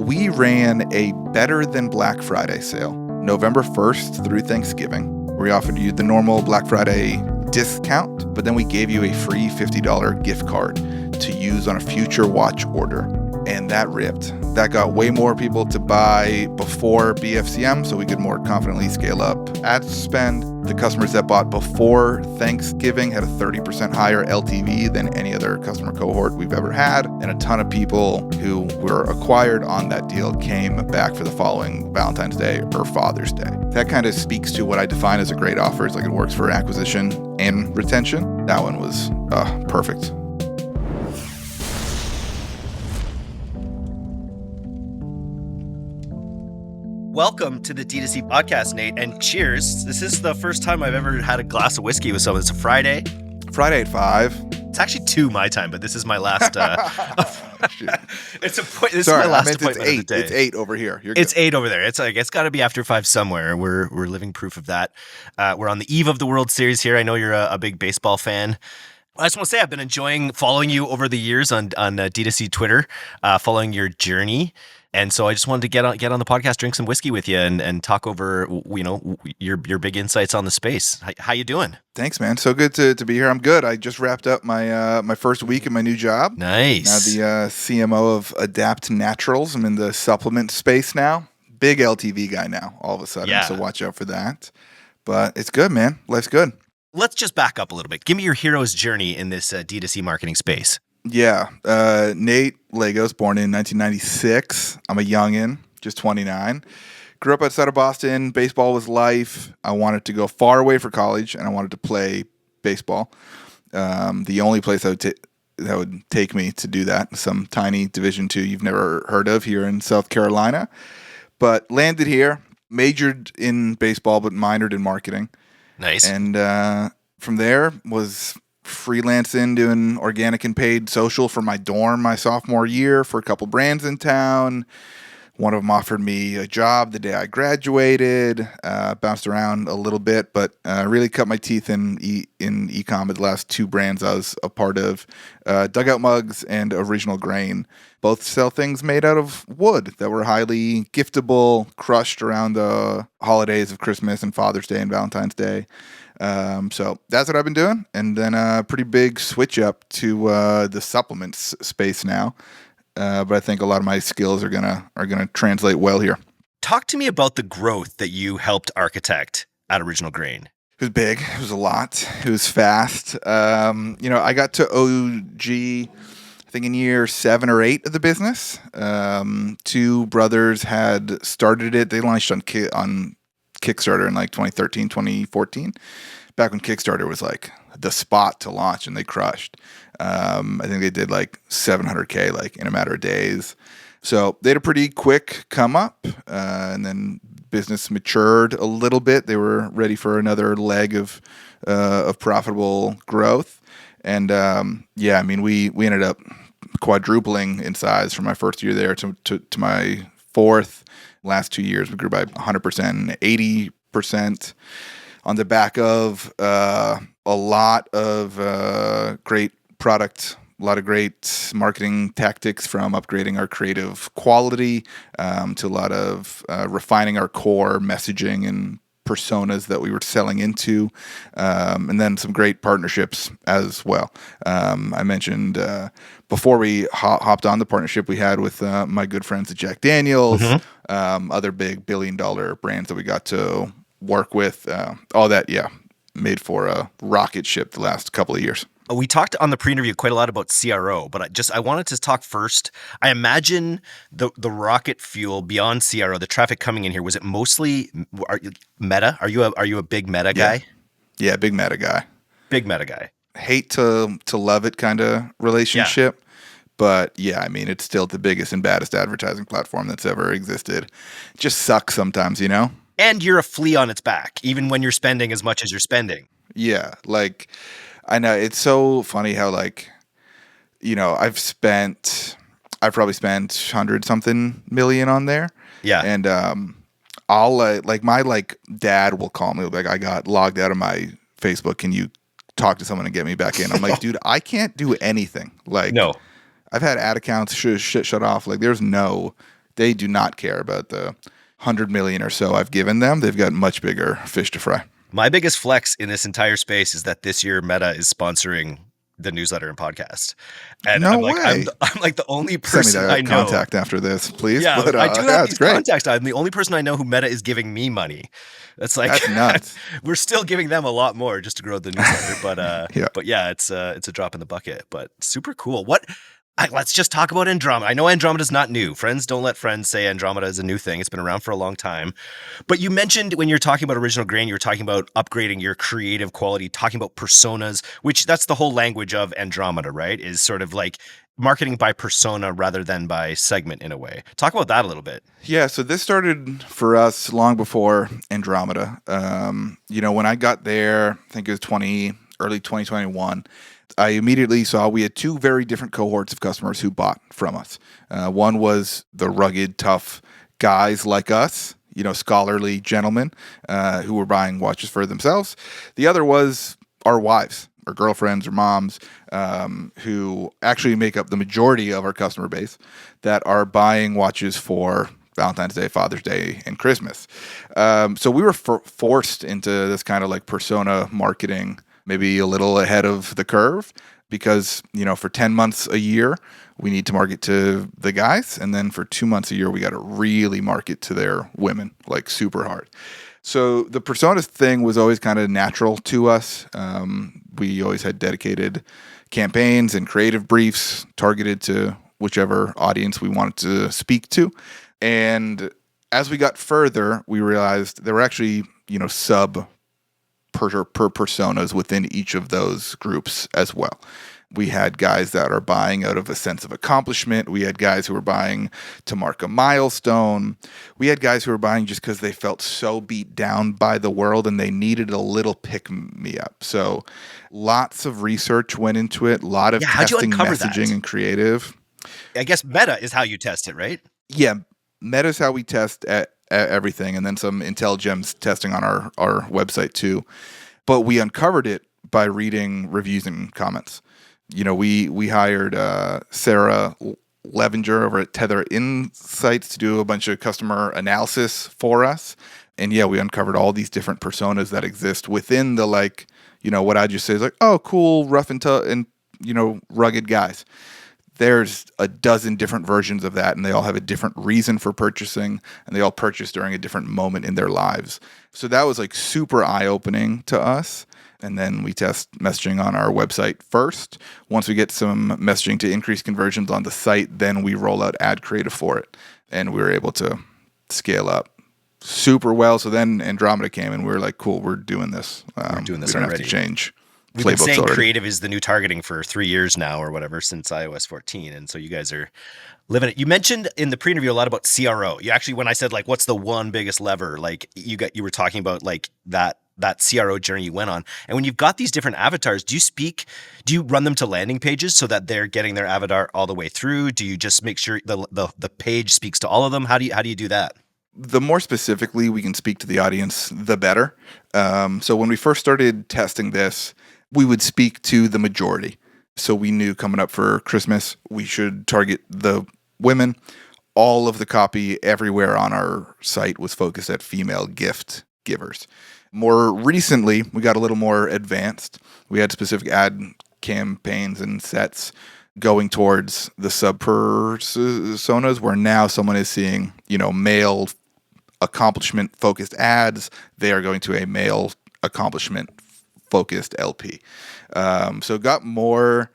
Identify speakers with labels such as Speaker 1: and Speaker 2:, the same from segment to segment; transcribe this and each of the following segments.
Speaker 1: we ran a better than Black Friday sale, November 1st through Thanksgiving. We offered you the normal Black Friday discount, but then we gave you a free $50 gift card to use on a future watch order. And that ripped. That got way more people to buy before BFCM, so we could more confidently scale up ad spend. The customers that bought before Thanksgiving had a 30% higher LTV than any other customer cohort we've ever had. And a ton of people who were acquired on that deal came back for the following Valentine's Day or Father's Day. That kind of speaks to what I define as a great offer. It's like it works for acquisition and retention. That one was perfect.
Speaker 2: Welcome to the D2C podcast, Nate, and cheers. This is the first time I've ever had a glass of whiskey with someone. It's a Friday.
Speaker 1: Friday at 5.
Speaker 2: It's actually 2 my time, but this is my last. This is
Speaker 1: Sorry,
Speaker 2: my last
Speaker 1: it's
Speaker 2: appointment
Speaker 1: 8.
Speaker 2: of the day.
Speaker 1: It's 8 over here.
Speaker 2: It's 8 over there. It's got to be after 5 somewhere. We're living proof of that. We're on the eve of the World Series here. I know you're a big baseball fan. I just want to say I've been enjoying following you over the years on D2C Twitter, following your journey. And so I just wanted to get on the podcast, drink some whiskey with you, and talk over your big insights on the space. How you doing?
Speaker 1: Thanks, man. So good to be here. I'm good. I just wrapped up my my first week in my new job.
Speaker 2: Nice.
Speaker 1: Now the CMO of Adapt Naturals. I'm in the supplement space now. Big LTV guy now, all of a sudden.
Speaker 2: Yeah.
Speaker 1: So watch out for that. But it's good, man. Life's good.
Speaker 2: Let's just back up a little bit. Give me your hero's journey in this D2C marketing space.
Speaker 1: Yeah. Nate Lagos, born in 1996. I'm a youngin', just 29. Grew up outside of Boston. Baseball was life. I wanted to go far away for college, and I wanted to play baseball. The only place that would take me to do that, some tiny Division II you've never heard of here in South Carolina. But landed here, majored in baseball, but minored in marketing.
Speaker 2: Nice.
Speaker 1: And from there was freelancing, doing organic and paid social for my dorm my sophomore year for a couple brands in town. One of them offered me a job the day I graduated. Bounced around a little bit, but really cut my teeth in e-com at the last 2 brands I was a part of, Dugout Mugs and Original Grain. Both sell things made out of wood that were highly giftable, crushed around the holidays of Christmas and Father's Day and Valentine's Day. So that's what I've been doing. And then a pretty big switch up to the supplements space now. But I think a lot of my skills are gonna translate well here.
Speaker 2: Talk to me about the growth that you helped architect at Original Grain.
Speaker 1: It was big. It was a lot. It was fast. I got to OG, I think in year 7 or 8 of the business. 2 brothers had started it. They launched on Kickstarter in like 2013, 2014. Back when Kickstarter was like the spot to launch, and they crushed. I think they did like $700K like in a matter of days. So they had a pretty quick come up, and then business matured a little bit. They were ready for another leg of profitable growth. And we ended up quadrupling in size from my first year there to my 4th. Last 2 years, we grew by 100%, 80% on the back of a lot of great product, a lot of great marketing tactics, from upgrading our creative quality to a lot of refining our core messaging and personas that we were selling into, and then some great partnerships as well. I mentioned before we hopped on the partnership we had with my good friends at Jack Daniels, other big billion-dollar brands that we got to work with. All that, made for a rocket ship the last couple of years.
Speaker 2: We talked on the pre-interview quite a lot about CRO, but I wanted to talk first. I imagine the rocket fuel beyond CRO, the traffic coming in here, was it mostly Meta? Are you a big Meta guy?
Speaker 1: Yeah, big Meta guy.
Speaker 2: Big Meta guy.
Speaker 1: Hate to love it kind of relationship. Yeah. But yeah, I mean, it's still the biggest and baddest advertising platform that's ever existed. It just sucks sometimes, you know?
Speaker 2: And you're a flea on its back, even when you're spending as much as you're spending.
Speaker 1: Yeah, like, I know it's so funny how, like, I've probably spent 100-something million on there.
Speaker 2: Yeah.
Speaker 1: And I'll my dad will call me, like, I got logged out of my Facebook. Can you talk to someone and get me back in? I'm like, dude, I can't do anything. Like,
Speaker 2: no.
Speaker 1: I've had ad accounts shut off. Like, there's no They do not care about the 100 million or so I've given them. They've got much bigger fish to fry.
Speaker 2: My biggest flex in this entire space is that this year Meta is sponsoring the newsletter and podcast. And
Speaker 1: No
Speaker 2: I'm like,
Speaker 1: way.
Speaker 2: I'm like the only
Speaker 1: Send me
Speaker 2: person
Speaker 1: that
Speaker 2: I know.
Speaker 1: contact after this, please.
Speaker 2: Yeah,
Speaker 1: But
Speaker 2: I do
Speaker 1: yeah,
Speaker 2: have
Speaker 1: it's
Speaker 2: these
Speaker 1: great.
Speaker 2: contacts. I'm the only person I know who Meta is giving me money. That's like
Speaker 1: That's nuts.
Speaker 2: we're still giving them a lot more just to grow the newsletter.
Speaker 1: Yeah.
Speaker 2: But yeah, it's a drop in the bucket. But super cool. Let's just talk about Andromeda. I know Andromeda's not new. Friends don't let friends say Andromeda is a new thing. It's been around for a long time. But you mentioned when you're talking about Original Grain, you were talking about upgrading your creative quality, talking about personas, which that's the whole language of Andromeda, right? Is sort of like marketing by persona rather than by segment in a way. Talk about that a little bit.
Speaker 1: Yeah, so this started for us long before Andromeda. When I got there, I think it was early 2021, I immediately saw we had two very different cohorts of customers who bought from us. One was the rugged, tough guys like us, scholarly gentlemen who were buying watches for themselves. The other was our wives, or girlfriends, or moms, who actually make up the majority of our customer base that are buying watches for Valentine's Day, Father's Day, and Christmas. So we were forced into this kind of like persona marketing, maybe a little ahead of the curve, because, for 10 months a year, we need to market to the guys. And then for 2 months a year, we got to really market to their women, like super hard. So the personas thing was always kind of natural to us. We always had dedicated campaigns and creative briefs targeted to whichever audience we wanted to speak to. And as we got further, we realized there were actually, sub per personas within each of those groups as well. We had guys that are buying out of a sense of accomplishment. We had guys who were buying to mark a milestone. We had guys who were buying just because they felt so beat down by the world and they needed a little pick-me-up. So lots of research went into it, a lot of testing, messaging, and creative.
Speaker 2: I guess Meta is how you test it, right?
Speaker 1: Yeah, Meta is how we test everything, and then some IntelliGems testing on our website too. But we uncovered it by reading reviews and comments. We hired Sarah Levinger over at Tether Insights to do a bunch of customer analysis for us. And yeah, we uncovered all these different personas that exist within the, what I just say is like, oh, cool, rough and tough and, rugged guys. There's a dozen different versions of that, and they all have a different reason for purchasing, and they all purchase during a different moment in their lives. So that was like super eye-opening to us. And then we test messaging on our website first. Once we get some messaging to increase conversions on the site, then we roll out ad creative for it. And we were able to scale up super well. So then Andromeda came, and we were like, cool, we're doing this.
Speaker 2: We're doing this
Speaker 1: we don't
Speaker 2: already.
Speaker 1: have to change.
Speaker 2: We've been saying creative is the new targeting for 3 years now or whatever since iOS 14. And so you guys are living it. You mentioned in the pre-interview a lot about CRO. You actually, when I said like, what's the one biggest lever, like you were talking about like that CRO journey you went on. And when you've got these different avatars, do you run them to landing pages so that they're getting their avatar all the way through? Do you just make sure the page speaks to all of them? How do you do that?
Speaker 1: The more specifically we can speak to the audience, the better. So when we first started testing this, we would speak to the majority. So we knew coming up for Christmas, we should target the women. All of the copy everywhere on our site was focused at female gift givers. More recently, we got a little more advanced. We had specific ad campaigns and sets going towards the sub-personas where now someone is seeing, male accomplishment-focused ads. They are going to a male accomplishment-focused LP. So it got more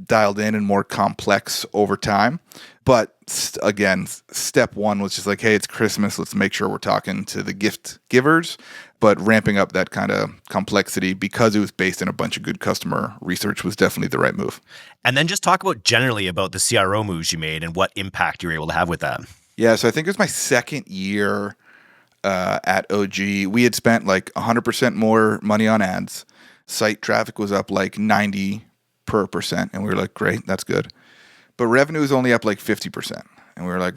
Speaker 1: dialed in and more complex over time. But again, step one was just like, hey, it's Christmas. Let's make sure we're talking to the gift givers, but ramping up that kind of complexity because it was based in a bunch of good customer research was definitely the right move.
Speaker 2: And then just talk generally about the CRO moves you made and what impact you were able to have with that.
Speaker 1: Yeah, so I think it was my second year at OG. We had spent like 100% more money on ads. Site traffic was up like 90%, and we were like, great, that's good. But revenue was only up like 50%. And we were like,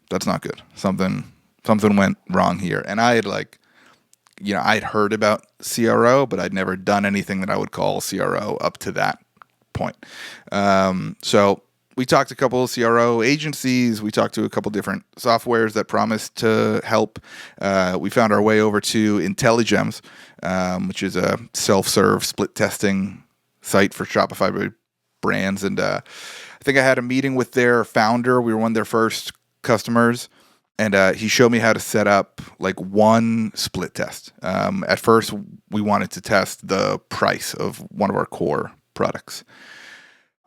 Speaker 1: that's not good. Something went wrong here. And I had I'd heard about CRO, but I'd never done anything that I would call CRO up to that point. So we talked to a couple of CRO agencies. We talked to a couple different softwares that promised to help. We found our way over to IntelliGems, which is a self-serve split testing site for Shopify brands. And I think I had a meeting with their founder. We were one of their first customers. And he showed me how to set up like one split test. At first, we wanted to test the price of one of our core products.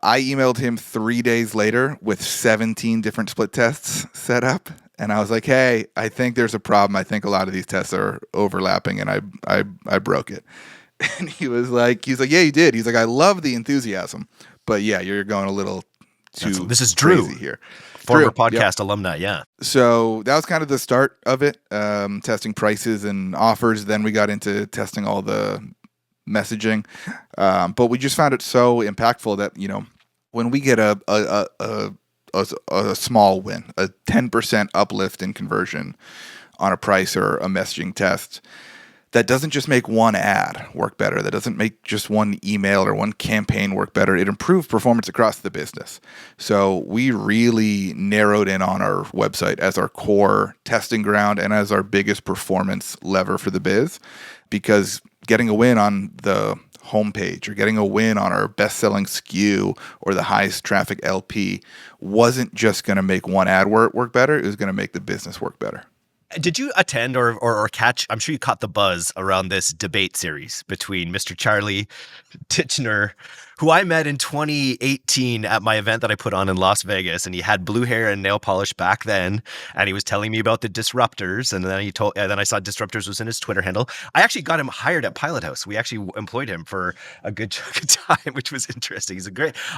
Speaker 1: I emailed him 3 days later with 17 different split tests set up. And I was like, hey, I think there's a problem. I think a lot of these tests are overlapping, and I broke it. And he's like, yeah, you did. He's like, I love the enthusiasm, but yeah, you're going a little too
Speaker 2: this is Drew
Speaker 1: crazy here.
Speaker 2: Former podcast alumni, yeah.
Speaker 1: So that was kind of the start of it, testing prices and offers. Then we got into testing all the messaging. But we just found it so impactful that, when we get a small win, a 10% uplift in conversion on a price or a messaging test, that doesn't just make one ad work better. That doesn't make just one email or one campaign work better. It improves performance across the business. So we really narrowed in on our website as our core testing ground and as our biggest performance lever for the biz, because getting a win on the homepage or getting a win on our best-selling SKU or the highest traffic LP wasn't just going to make one ad work better. It was going to make the business work better.
Speaker 2: Did you attend or catch, I'm sure you caught the buzz around this debate series between Mr. Charlie Titchener, who I met in 2018 at my event that I put on in Las Vegas, and he had blue hair and nail polish back then, and he was telling me about the disruptors, and then I saw disruptors was in his Twitter handle. I actually got him hired at Pilot House. We actually employed him for a good chunk of time, which was interesting.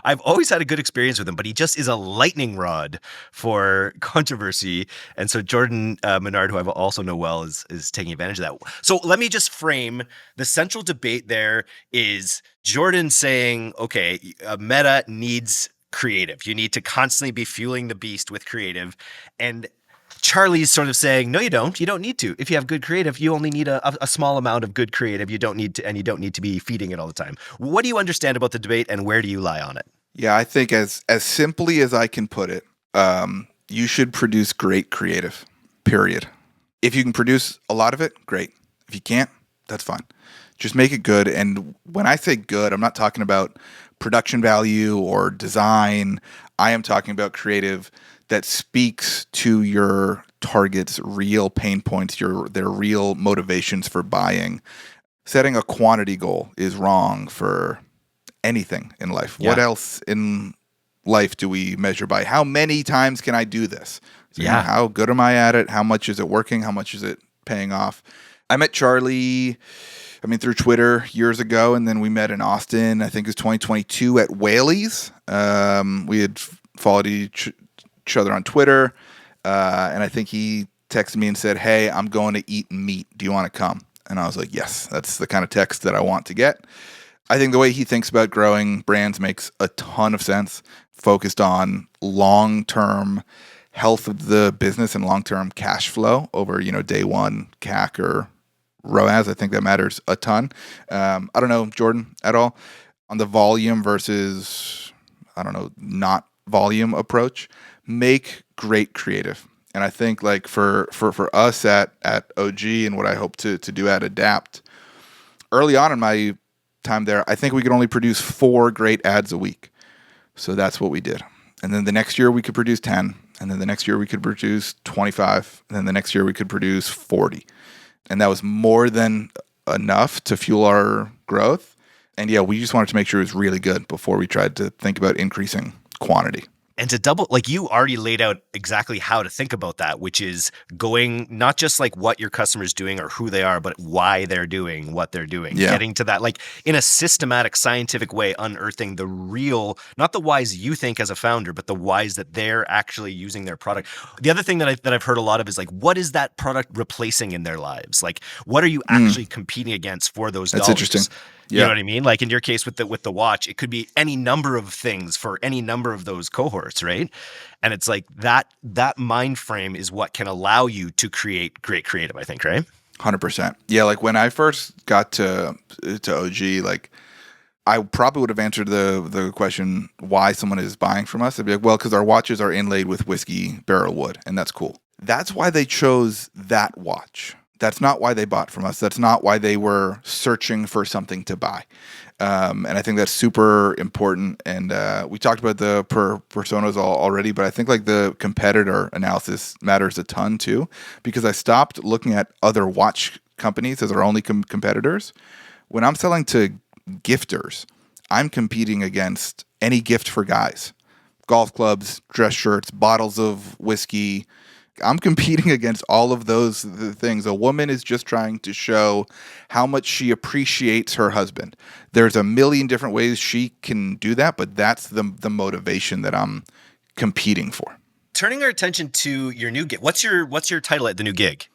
Speaker 2: I've always had a good experience with him, but he just is a lightning rod for controversy. And so Jordan Menard, who I also know well, is taking advantage of that. So let me just frame the central debate there is Jordan saying, okay, Meta needs creative. You need to constantly be fueling the beast with creative. And Charlie's sort of saying, no, you don't. You don't need to. If you have good creative, you only need a small amount of good creative. You don't need to be feeding it all the time. What do you understand about the debate, and where do you lie on it?
Speaker 1: Yeah, I think as simply as I can put it, you should produce great creative, period. If you can produce a lot of it, great. If you can't, that's fine. Just make it good. And when I say good, I'm not talking about production value or design. I am talking about creative that speaks to your target's real pain points, their real motivations for buying. Setting a quantity goal is wrong for anything in life. Yeah. What else in life do we measure by? How many times can I do this? So, how good am I at it? How much is it working? How much is it paying off? I met Charlie, through Twitter years ago, and then we met in Austin, I think it was 2022 at Whaley's. We had followed each other on Twitter, and I think he texted me and said, hey, I'm going to eat meat. Do you want to come? And I was like, yes, that's the kind of text that I want to get. I think the way he thinks about growing brands makes a ton of sense, focused on long-term health of the business and long-term cash flow over, day one CAC or ROAS. I think that matters a ton. I don't know, Jordan, at all on the volume versus, not volume approach. Make great creative. And I think like for us at OG and what I hope to do at Adapt, early on in my time there, I think we could only produce 4 great ads a week. So that's what we did. And then the next year we could produce 10. And then the next year we could produce 25. And then the next year we could produce 40. And that was more than enough to fuel our growth. And yeah, we just wanted to make sure it was really good before we tried to think about increasing quantity.
Speaker 2: And to double, like you already laid out exactly how to think about that, which is going not just like what your customer's doing or who they are, but why they're doing what they're doing. Yeah. Getting to that, like in a systematic, scientific way, unearthing the real, not the whys you think as a founder, but the whys that they're actually using their product. The other thing that I've heard a lot of is like, what is that product replacing in their lives? Like, what are you actually competing against for those dollars?
Speaker 1: That's interesting.
Speaker 2: You know what I mean? Like in your case with the watch, it could be any number of things for any number of those cohorts, right? And it's like that mind frame is what can allow you to create great creative, I think, right?
Speaker 1: 100%. Yeah, like when I first got to OG, like I probably would have answered the question why someone is buying from us. They'd be like, well, because our watches are inlaid with whiskey barrel wood, and that's cool. That's why they chose that watch. That's not why they bought from us. That's not why they were searching for something to buy. And I think that's super important. And we talked about the personas already, but I think like the competitor analysis matters a ton too, because I stopped looking at other watch companies as our only competitors. When I'm selling to gifters, I'm competing against any gift for guys. Golf clubs, dress shirts, bottles of whiskey. I'm competing against all of those things. A woman is just trying to show how much she appreciates her husband. There's a million different ways she can do that, but that's the motivation that I'm competing for.
Speaker 2: Turning our attention to your new gig. What's your title at the new gig?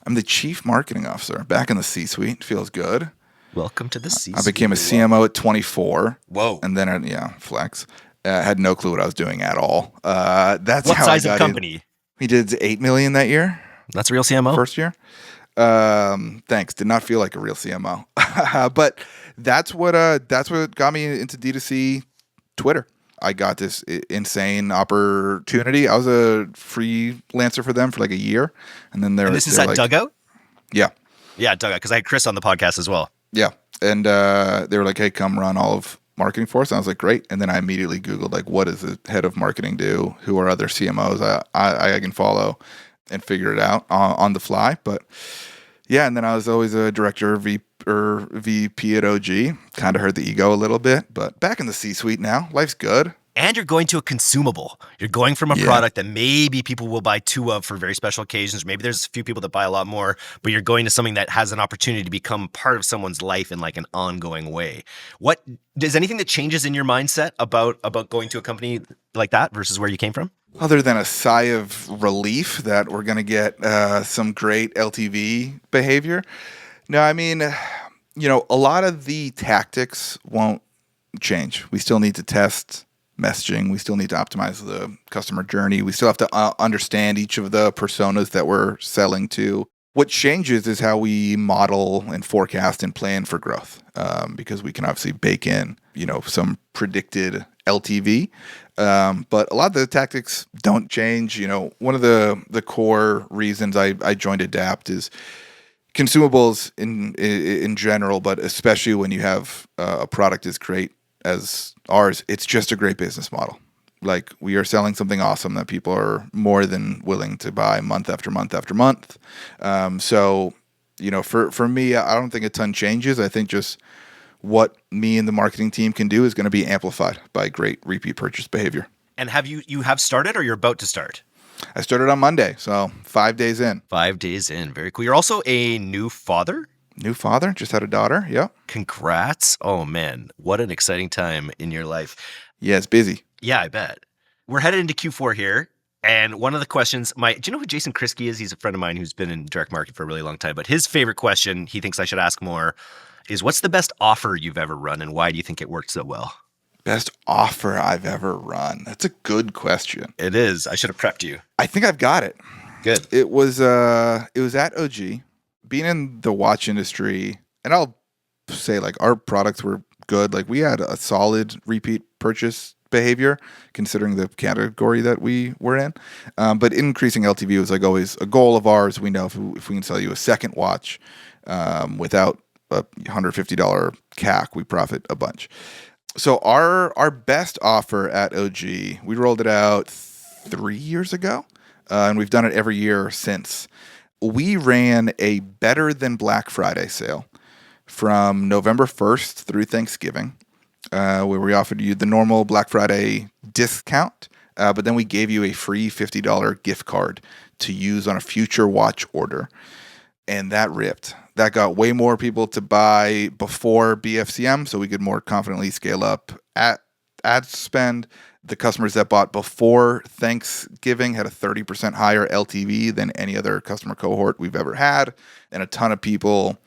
Speaker 1: I'm the Chief Marketing Officer, back in the C-suite. Feels good.
Speaker 2: Welcome to the C-suite.
Speaker 1: I became a CMO at 24.
Speaker 2: Whoa.
Speaker 1: And then, flex. Had no clue what I was doing at all. That's
Speaker 2: what
Speaker 1: how
Speaker 2: size
Speaker 1: I got
Speaker 2: of company?
Speaker 1: We did $8 million that year.
Speaker 2: That's a real CMO?
Speaker 1: First year. Thanks. Did not feel like a real CMO. But that's what got me into D2C Twitter. I got this insane opportunity. I was a freelancer for them for like a year. And then
Speaker 2: this is at like, Dugout?
Speaker 1: Yeah.
Speaker 2: Yeah, Dugout, because I had Chris on the podcast as well.
Speaker 1: Yeah. And they were like, hey, come run all of marketing for us. And I was like, great. And then I immediately Googled, like, what does the head of marketing do? Who are other CMOs I can follow, and figure it out on the fly. But yeah, and then I was always a director or VP at OG. Kind of hurt the ego a little bit, but back in the C-suite now. Life's good.
Speaker 2: And you're going to a consumable. You're going from a product that maybe people will buy 2 of for very special occasions. Maybe there's a few people that buy a lot more, but you're going to something that has an opportunity to become part of someone's life in like an ongoing way. What does anything that changes in your mindset about going to a company like that versus where you came from?
Speaker 1: Other than a sigh of relief that we're going to get some great LTV behavior. No, I mean, a lot of the tactics won't change. We still need to test messaging. We still need to optimize the customer journey. We still have to understand each of the personas that we're selling to. What changes is how we model and forecast and plan for growth, because we can obviously bake in, some predicted LTV. But a lot of the tactics don't change. One of the core reasons I joined Adapt is consumables in general, but especially when you have a product as great as ours, it's just a great business model. Like, we are selling something awesome that people are more than willing to buy month after month after month. So, for me, I don't think a ton changes. I think just what me and the marketing team can do is going to be amplified by great repeat purchase behavior.
Speaker 2: And have you have started, or you're about to start?
Speaker 1: I started on Monday, so 5 days in.
Speaker 2: 5 days in. Very cool. You're also a new father?
Speaker 1: New father, just had a daughter. Yep.
Speaker 2: Congrats. Oh man, what an exciting time in your life.
Speaker 1: Yeah, it's busy.
Speaker 2: Yeah, I bet. We're headed into Q4 here. And one of the questions, do you know who Jason Kriske is? He's a friend of mine who's been in direct market for a really long time. But his favorite question, he thinks I should ask more, is what's the best offer you've ever run, and why do you think it worked so well?
Speaker 1: Best offer I've ever run. That's a good question.
Speaker 2: It is. I should have prepped you.
Speaker 1: I think I've got it.
Speaker 2: Good.
Speaker 1: It was at OG. Being in the watch industry, and I'll say, like, our products were good. Like, we had a solid repeat purchase behavior considering the category that we were in. But increasing LTV was like always a goal of ours. We know if we can sell you a second watch without a $150 CAC, we profit a bunch. So our best offer at OG, we rolled it out 3 years ago, and we've done it every year since. We ran a better than Black Friday sale from November 1st through Thanksgiving, where we offered you the normal Black Friday discount, but then we gave you a free $50 gift card to use on a future watch order. And that ripped. That got way more people to buy before BFCM, so we could more confidently scale up ad spend. The customers that bought before Thanksgiving had a 30% higher LTV than any other customer cohort we've ever had. And a ton of people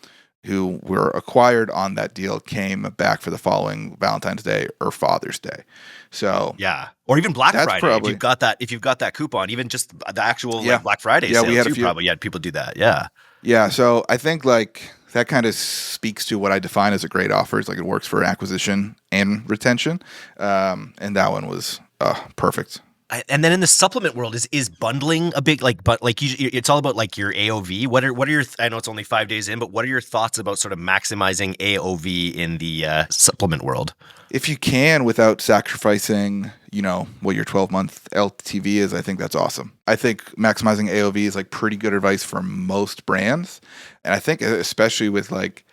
Speaker 1: who were acquired on that deal came back for the following Valentine's Day or Father's Day. So
Speaker 2: yeah, or even Black Friday.
Speaker 1: Probably,
Speaker 2: if you've got that coupon, even just the actual like Black Friday sale,
Speaker 1: we had
Speaker 2: too, probably. Yeah, people do that. Yeah.
Speaker 1: Yeah. So I think, like, that kind of speaks to what I define as a great offer. It's like it works for acquisition and retention. And that one was perfect.
Speaker 2: And then in the supplement world, is bundling a big but it's all about like your AOV. What are your I know it's only 5 days in, but what are your thoughts about sort of maximizing AOV in the supplement world?
Speaker 1: If you can without sacrificing, what your 12-month LTV is, I think that's awesome. I think maximizing AOV is like pretty good advice for most brands. And I think especially with like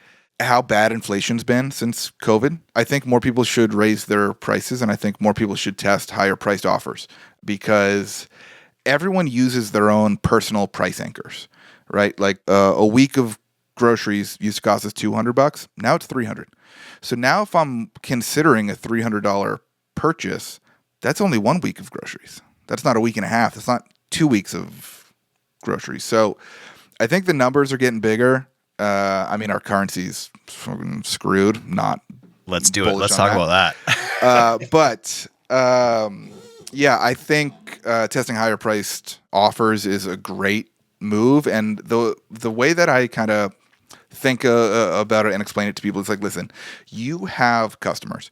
Speaker 1: how bad inflation's been since COVID, I think more people should raise their prices, and I think more people should test higher priced offers because everyone uses their own personal price anchors, right? Like a week of groceries used to cost us $200. Now it's $300. So now if I'm considering a $300 purchase, that's only 1 week of groceries. That's not a week and a half. That's not 2 weeks of groceries. So I think the numbers are getting bigger. Our currency's fucking screwed. Not.
Speaker 2: Let's do it. Let's talk about that.
Speaker 1: I think testing higher priced offers is a great move. And the way that I kind of think about it and explain it to people is like, listen, you have customers.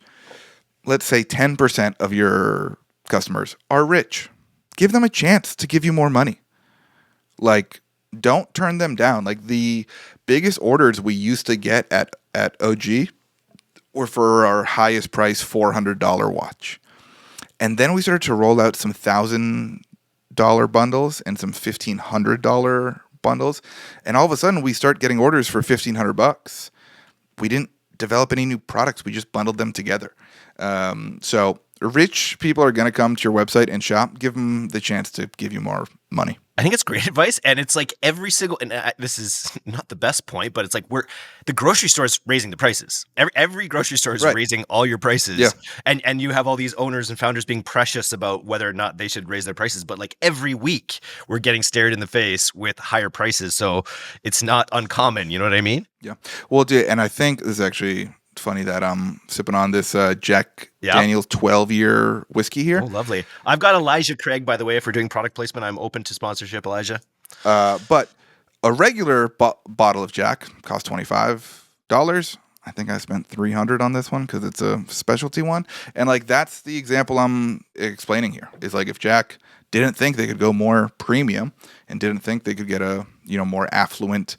Speaker 1: Let's say 10% of your customers are rich. Give them a chance to give you more money. Like, don't turn them down. Like the biggest orders we used to get at OG were for our highest price $400 watch. And then we started to roll out some $1,000 bundles and some $1,500 bundles. And all of a sudden we start getting orders for $1,500. We didn't develop any new products. We just bundled them together. So rich people are going to come to your website and shop. Give them the chance to give you more money.
Speaker 2: I think it's great advice, and it's like every single. And this is not the best point, but it's like the grocery store is raising the prices. Every grocery store is raising all your prices, and you have all these owners and founders being precious about whether or not they should raise their prices. But like every week, we're getting stared in the face with higher prices, so it's not uncommon. You know what I mean?
Speaker 1: Yeah. Well, and I think this is actually funny that I'm sipping on this Jack Daniel's 12-year whiskey here.
Speaker 2: Oh, lovely. I've got Elijah Craig, by the way. If we're doing product placement, I'm open to sponsorship, Elijah.
Speaker 1: But a regular bottle of Jack costs $25. I think I spent $300 on this one because it's a specialty one. And like that's the example I'm explaining here. Is like if Jack didn't think they could go more premium and didn't think they could get a more affluent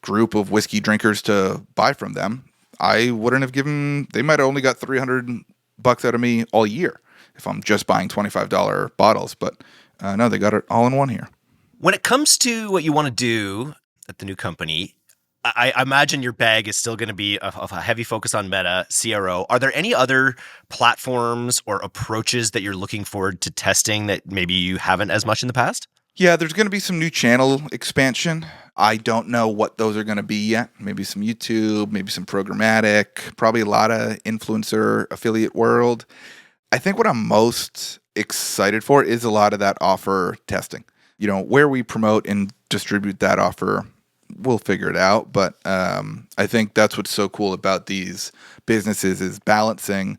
Speaker 1: group of whiskey drinkers to buy from them, I wouldn't have given. They might have only got $300 out of me all year if I'm just buying $25 bottles. But no, they got it all in one here.
Speaker 2: When it comes to what you want to do at the new company, I imagine your bag is still going to be a heavy focus on Meta, CRO. Are there any other platforms or approaches that you're looking forward to testing that maybe you haven't as much in the past?
Speaker 1: Yeah, there's going to be some new channel expansion. I don't know what those are going to be yet. Maybe some YouTube, maybe some programmatic, probably a lot of influencer affiliate world. I think what I'm most excited for is a lot of that offer testing. Where we promote and distribute that offer, we'll figure it out. But I think that's what's so cool about these businesses is balancing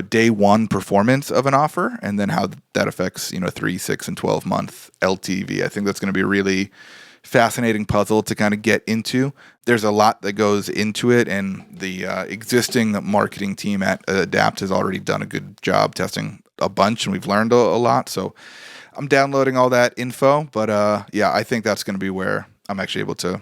Speaker 1: day one performance of an offer and then how that affects 3, 6, and 12 month LTV. I think that's going to be a really fascinating puzzle to kind of get into. There's a lot that goes into it, and the existing marketing team at Adapt has already done a good job testing a bunch, and we've learned a lot. So I'm downloading all that info, but I think that's going to be where I'm actually able to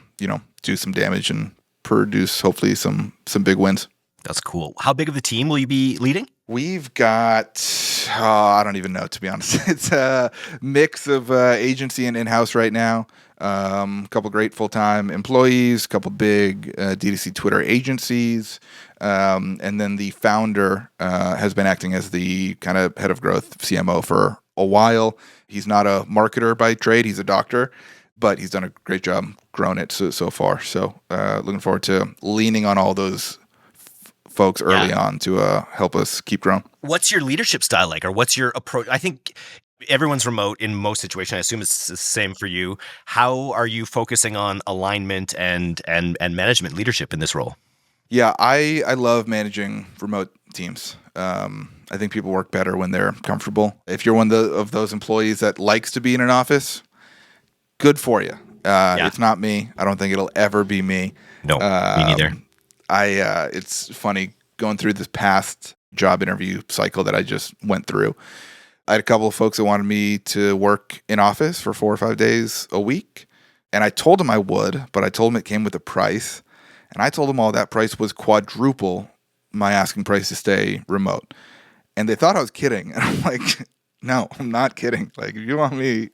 Speaker 1: do some damage and produce hopefully some big wins.
Speaker 2: That's cool. How big of a team will you be leading?
Speaker 1: We've got, I don't even know, to be honest. It's a mix of agency and in-house right now. A couple great full-time employees, a couple big D2C Twitter agencies. And then the founder has been acting as the kind of head of growth CMO for a while. He's not a marketer by trade. He's a doctor, but he's done a great job growing it so far. So looking forward to leaning on all those folks early on to help us keep growing.
Speaker 2: What's your leadership style like, or what's your approach? I think everyone's remote in most situations. I assume it's the same for you. How are you focusing on alignment and management leadership in this role?
Speaker 1: Yeah, I love managing remote teams. I think people work better when they're comfortable. If you're one of those employees that likes to be in an office, good for you.
Speaker 2: Yeah.
Speaker 1: It's not me. I don't think it'll ever be me.
Speaker 2: No, me neither.
Speaker 1: It's funny going through this past job interview cycle that I just went through. I had a couple of folks that wanted me to work in office for 4 or 5 days a week. And I told them I would, but I told them it came with a price. And I told them all that price was quadruple my asking price to stay remote. And they thought I was kidding. And I'm like, no, I'm not kidding. Like, if you want me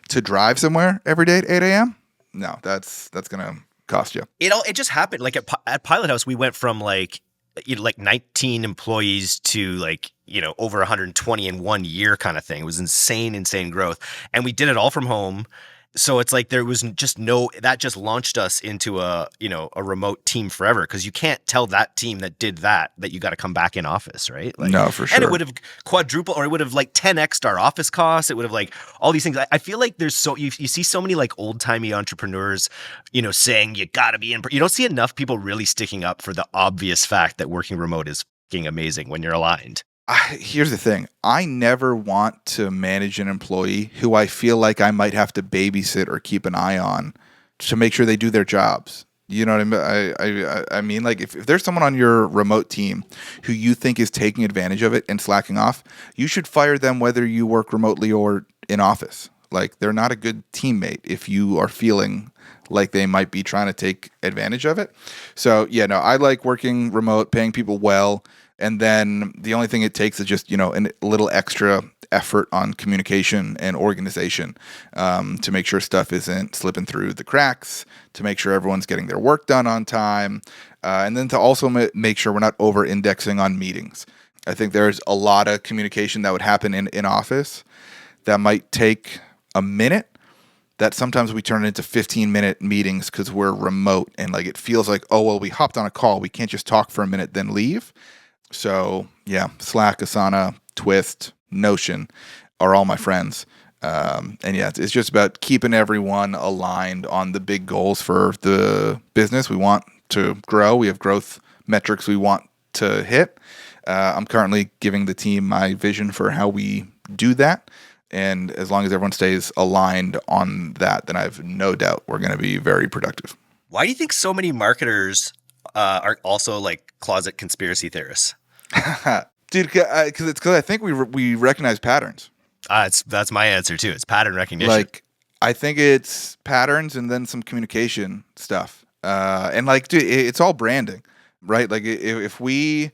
Speaker 1: to drive somewhere every day at 8 a.m., no, that's going to cost you.
Speaker 2: It just happened. Like at Pilot House, we went from like 19 employees to over 120 in 1 year kind of thing. It was insane growth. And we did it all from home. So it's like there was just that just launched us into a remote team forever, because you can't tell that team that did that you got to come back in office, right?
Speaker 1: No, for sure.
Speaker 2: And it would have quadrupled, or it would have 10x'd our office costs. It would have all these things. I feel like there's you see so many old timey entrepreneurs, saying you got to be in. You don't see enough people really sticking up for the obvious fact that working remote is fucking amazing when you're aligned.
Speaker 1: Here's the thing. I never want to manage an employee who I feel like I might have to babysit or keep an eye on to make sure they do their jobs. You know what I mean? I mean, if there's someone on your remote team who you think is taking advantage of it and slacking off, you should fire them whether you work remotely or in office. They're not a good teammate if you are feeling like they might be trying to take advantage of it. So, yeah, no, I like working remote, paying people well. And then the only thing it takes is just, a little extra effort on communication and organization to make sure stuff isn't slipping through the cracks, to make sure everyone's getting their work done on time, and then to also make sure we're not over-indexing on meetings. I think there's a lot of communication that would happen in office that might take a minute, that sometimes we turn it into 15-minute meetings because we're remote, and it feels like, oh, well, we hopped on a call. We can't just talk for a minute, then leave. So, yeah, Slack, Asana, Twist, Notion are all my friends. And yeah, it's just about keeping everyone aligned on the big goals for the business. We want to grow. We have growth metrics we want to hit. I'm currently giving the team my vision for how we do that. And as long as everyone stays aligned on that, then I have no doubt we're going to be very productive.
Speaker 2: Why do you think so many marketers are also closet conspiracy theorists?
Speaker 1: Dude, because I think we recognize patterns.
Speaker 2: That's my answer too. It's pattern recognition.
Speaker 1: I think it's patterns and then some communication stuff. And dude, it's all branding, right? If we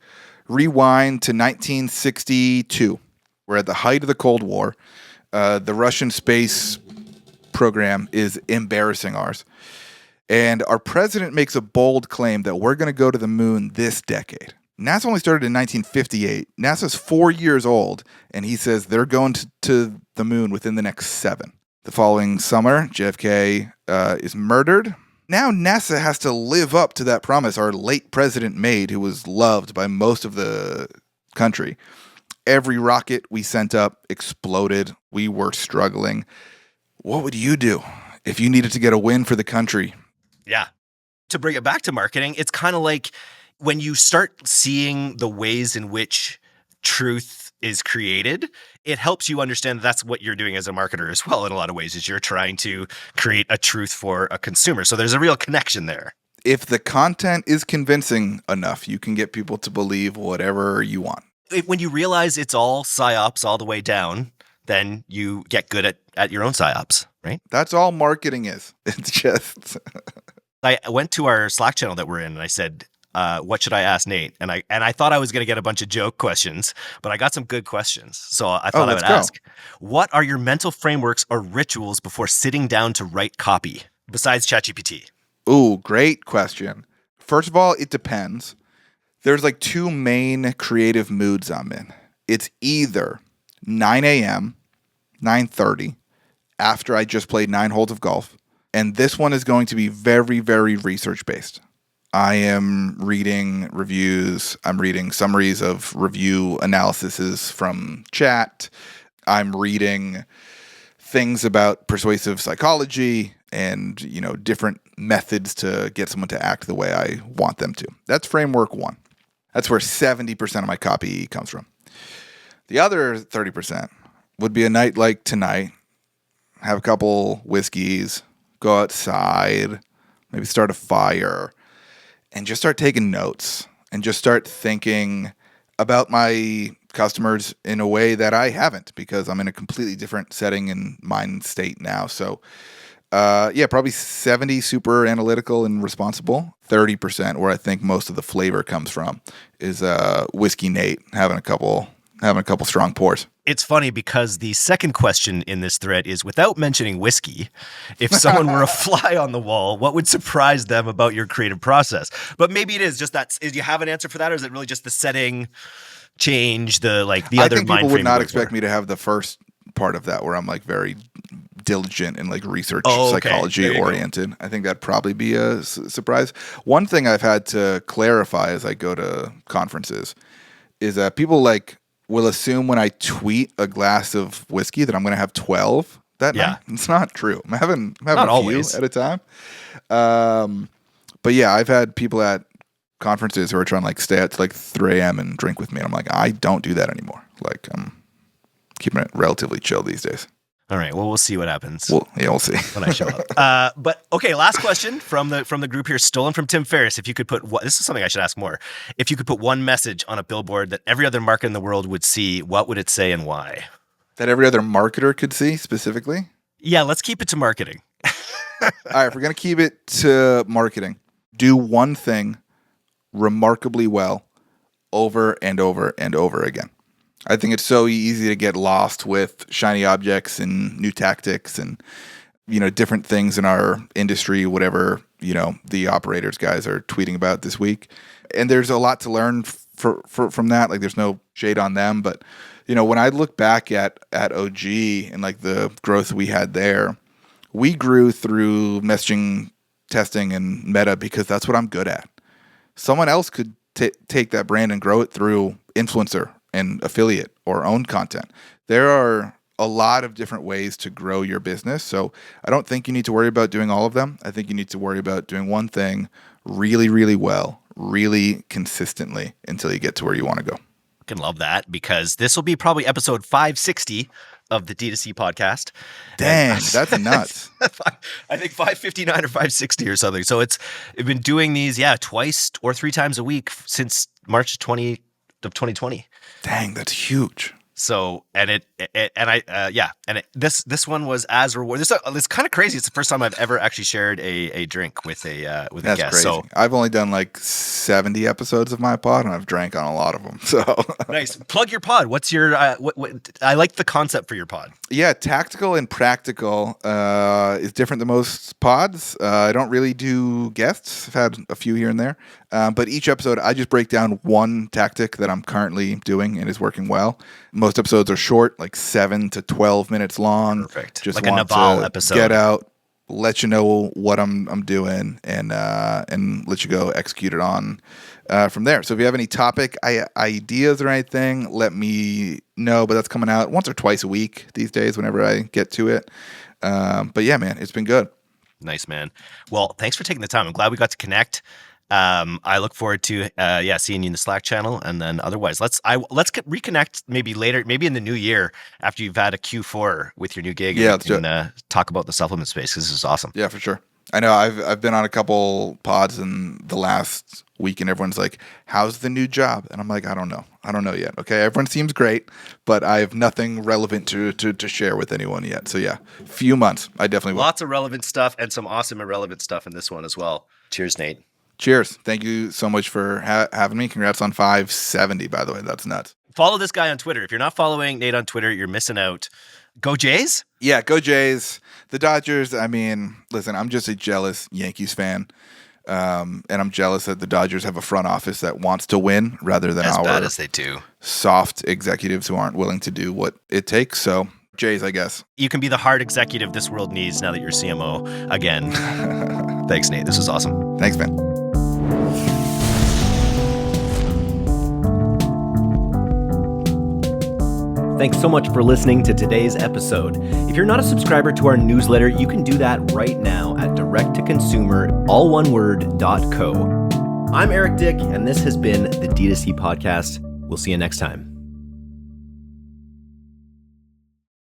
Speaker 1: rewind to 1962, we're at the height of the Cold War. The Russian space program is embarrassing ours. And our president makes a bold claim that we're going to go to the moon this decade. NASA only started in 1958. NASA's 4 years old, and he says they're going to the moon within the next 7. The following summer, JFK is murdered. Now NASA has to live up to that promise our late president made, who was loved by most of the country. Every rocket we sent up exploded. We were struggling. What would you do if you needed to get a win for the country?
Speaker 2: Yeah. To bring it back to marketing, it's kind of like when you start seeing the ways in which truth is created, it helps you understand that's what you're doing as a marketer as well in a lot of ways, is you're trying to create a truth for a consumer. So there's a real connection there.
Speaker 1: If the content is convincing enough, you can get people to believe whatever you want.
Speaker 2: When you realize it's all psyops all the way down, then you get good at your own psyops, right?
Speaker 1: That's all marketing is. It's just...
Speaker 2: I went to our Slack channel that we're in and I said, what should I ask Nate? And I thought I was going to get a bunch of joke questions, but I got some good questions. So I thought I would ask, what are your mental frameworks or rituals before sitting down to write copy besides ChatGPT?
Speaker 1: Ooh, great question. First of all, it depends. There's 2 main creative moods I'm in. It's either 9 a.m., 9:30, after I just played 9 holes of golf. And this one is going to be very, very research-based. I am reading reviews. I'm reading summaries of review analyses from chat. I'm reading things about persuasive psychology and, different methods to get someone to act the way I want them to. That's framework 1. That's where 70% of my copy comes from. The other 30% would be a night like tonight, have a couple whiskeys, go outside, maybe start a fire, and just start taking notes and just start thinking about my customers in a way that I haven't, because I'm in a completely different setting and mind state now. So probably 70 super analytical and responsible, 30% where I think most of the flavor comes from is Whiskey Nate having a couple strong pours.
Speaker 2: It's funny because the second question in this thread is, without mentioning whiskey, if someone were a fly on the wall, what would surprise them about your creative process? But maybe it is just that. Do you have an answer for that, or is it really just the setting change, the other mind frame?
Speaker 1: I think people would not expect me to have the first part of that where I'm like very diligent and like research psychology oriented. I think that'd probably be a surprise. One thing I've had to clarify as I go to conferences is that people will assume when I tweet a glass of whiskey that I'm going to have 12 that night. It's not true. I'm having
Speaker 2: not
Speaker 1: a
Speaker 2: always.
Speaker 1: few at a time. But yeah, I've had people at conferences who are trying to stay out to 3 a.m. and drink with me. And I'm like, I don't do that anymore. I'm keeping it relatively chill these days.
Speaker 2: All right. Well, we'll see what happens.
Speaker 1: We'll see
Speaker 2: when I show up. But okay, last question from the group here, stolen from Tim Ferriss. If you could put this is something I should ask more. If you could put one message on a billboard that every other market in the world would see, what would it say and why?
Speaker 1: That every other marketer could see specifically?
Speaker 2: Yeah, let's keep it to marketing.
Speaker 1: All right, if we're gonna keep it to marketing, do one thing remarkably well over and over and over again. I think it's so easy to get lost with shiny objects and new tactics and, different things in our industry, whatever, the operators guys are tweeting about this week. And there's a lot to learn from that. There's no shade on them. But, when I look back at OG and the growth we had there, we grew through messaging testing and meta because that's what I'm good at. Someone else could take that brand and grow it through influencer and affiliate or own content. There are a lot of different ways to grow your business. So I don't think you need to worry about doing all of them. I think you need to worry about doing one thing really, really well, really consistently until you get to where you want to go.
Speaker 2: I can love that, because this will be probably episode 560 of the D2C podcast.
Speaker 1: Dang, that's nuts.
Speaker 2: I think 559 or 560 or something. So I've been doing these, twice or 3 times a week since March 2020.
Speaker 1: Dang, that's huge.
Speaker 2: So, this one was as reward. It's kind of crazy. It's the first time I've ever actually shared a drink with a guest.
Speaker 1: Crazy. So I've only done 70 episodes of my pod, and I've drank on a lot of them. So
Speaker 2: nice. Plug your pod. What's your? I like the concept for your pod.
Speaker 1: Yeah, tactical and practical is different than most pods. I don't really do guests. I've had a few here and there, but each episode I just break down one tactic that I'm currently doing and is working well. Most episodes are short, 7 to 12 minutes long.
Speaker 2: Perfect.
Speaker 1: Just
Speaker 2: like a
Speaker 1: want
Speaker 2: Naval
Speaker 1: to
Speaker 2: episode.
Speaker 1: Get out, let you know what I'm doing, and let you go execute it on from there. So if you have any topic ideas or anything, let me know. But that's coming out once or twice a week these days whenever I get to it. But yeah, man, it's been good.
Speaker 2: Nice, man. Well, thanks for taking the time. I'm glad we got to connect. I look forward to seeing you in the Slack channel, and then otherwise let's reconnect maybe later, maybe in the new year after you've had a Q4 with your new gig.
Speaker 1: Yeah,
Speaker 2: and talk about the supplement space, because this is awesome.
Speaker 1: Yeah, for sure. I know I've been on a couple pods in the last week, and everyone's like, "How's the new job?" And I'm like, "I don't know yet." Okay, everyone seems great, but I have nothing relevant to share with anyone yet. So yeah, few months, I definitely will.
Speaker 2: Lots of relevant stuff and some awesome irrelevant stuff in this one as well. Cheers, Nate.
Speaker 1: Cheers. Thank you so much for having me. Congrats on 570, by the way. That's nuts.
Speaker 2: Follow this guy on Twitter. If you're not following Nate on Twitter, you're missing out. Go Jays?
Speaker 1: Yeah, go Jays. The Dodgers, listen, I'm just a jealous Yankees fan. And I'm jealous that the Dodgers have a front office that wants to win rather than
Speaker 2: as
Speaker 1: our
Speaker 2: bad as they do.
Speaker 1: Soft executives who aren't willing to do what it takes. So Jays, I guess.
Speaker 2: You can be the hard executive this world needs now that you're CMO again. Thanks, Nate. This was awesome.
Speaker 1: Thanks, man.
Speaker 2: Thanks so much for listening to today's episode. If you're not a subscriber to our newsletter, you can do that right now at directtoconsumer.co. I'm Eric Dyck, and this has been the D2C Podcast. We'll see you next time.